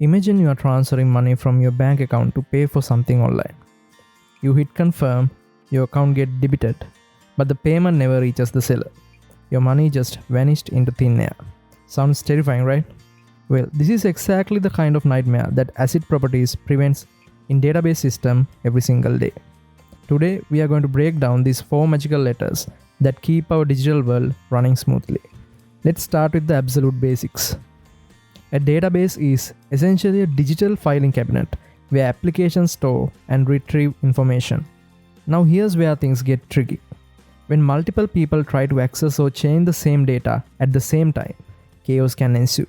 Imagine you are transferring money from your bank account to pay for something online. You hit confirm, your account gets debited, but the payment never reaches the seller. Your money just vanished into thin air. Sounds terrifying, right? Well, this is exactly the kind of nightmare that ACID properties prevents in database system every single day. Today, we are going to break down these 4 magical letters that keep our digital world running smoothly. Let's start with the absolute basics. A database is essentially a digital filing cabinet where applications store and retrieve information. Now here's where things get tricky. When multiple people try to access or change the same data at the same time, chaos can ensue.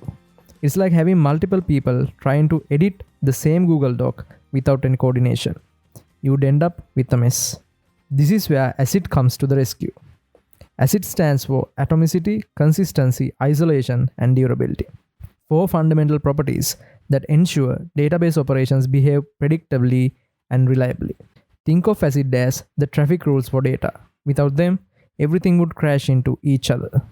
It's like having multiple people trying to edit the same Google Doc without any coordination. You'd end up with a mess. This is where ACID comes to the rescue. ACID stands for Atomicity, Consistency, Isolation, and Durability. 4 fundamental properties that ensure database operations behave predictably and reliably. Think of ACID as the traffic rules for data. Without them, everything would crash into each other.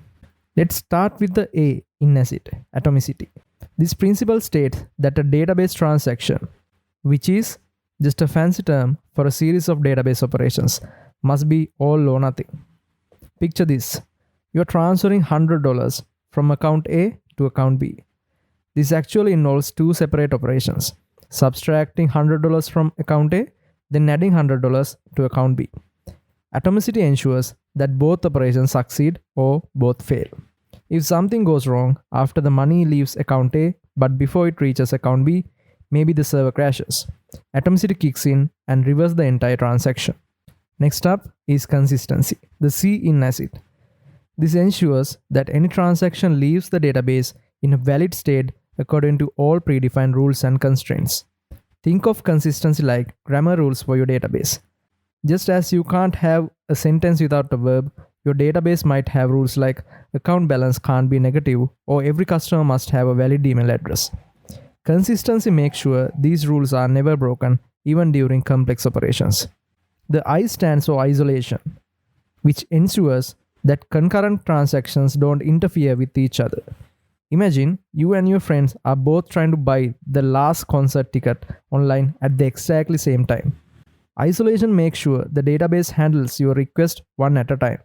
Let's start with the A in ACID, atomicity. This principle states that a database transaction, which is just a fancy term for a series of database operations, must be all or nothing. Picture this. You are transferring $100 from account A to account B. This actually involves 2 separate operations, subtracting $100 from account A, then adding $100 to account B. Atomicity ensures that both operations succeed or both fail. If something goes wrong after the money leaves account A but before it reaches account B, maybe the server crashes. Atomicity kicks in and reverses the entire transaction. Next up is consistency, the C in ACID. This ensures that any transaction leaves the database in a valid state according to all predefined rules and constraints. Think of consistency like grammar rules for your database. Just as you can't have a sentence without a verb, your database might have rules like account balance can't be negative or every customer must have a valid email address. Consistency makes sure these rules are never broken even during complex operations. The I stands for isolation, which ensures that concurrent transactions don't interfere with each other. Imagine you and your friends are both trying to buy the last concert ticket online at the exactly same time. Isolation makes sure the database handles your request one at a time,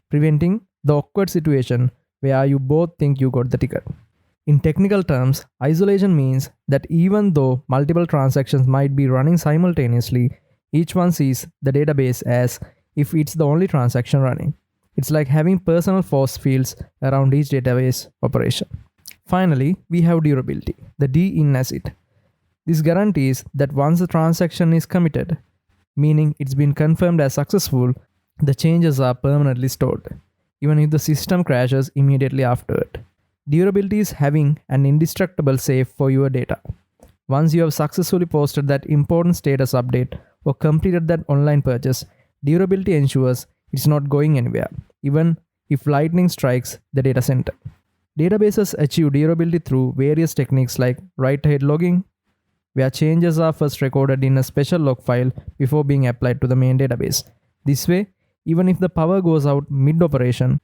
preventing the awkward situation where you both think you got the ticket. In technical terms, isolation means that even though multiple transactions might be running simultaneously, each one sees the database as if it's the only transaction running. It's like having personal force fields around each database operation. Finally, we have durability, the D in ACID. This guarantees that once the transaction is committed, meaning it's been confirmed as successful, the changes are permanently stored, even if the system crashes immediately afterward. Durability is having an indestructible safe for your data. Once you have successfully posted that important status update or completed that online purchase, durability ensures it's not going anywhere, even if lightning strikes the data center. Databases achieve durability through various techniques like write-ahead logging, where changes are first recorded in a special log file before being applied to the main database. This way, even if the power goes out mid-operation,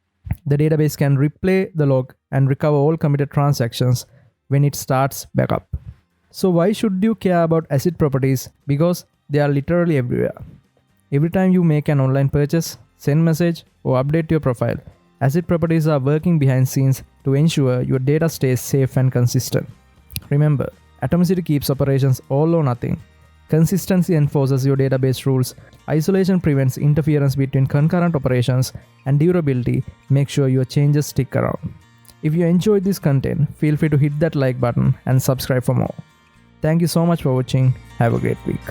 the database can replay the log and recover all committed transactions when it starts back up. So why should you care about ACID properties? Because they are literally everywhere. Every time you make an online purchase, send message, or update your profile, ACID properties are working behind scenes to ensure your data stays safe and consistent. Remember, Atomicity keeps operations all or nothing. Consistency enforces your database rules. Isolation prevents interference between concurrent operations, and durability makes sure your changes stick around. If you enjoyed this content, feel free to hit that like button and subscribe for more. Thank you so much for watching. Have a great week.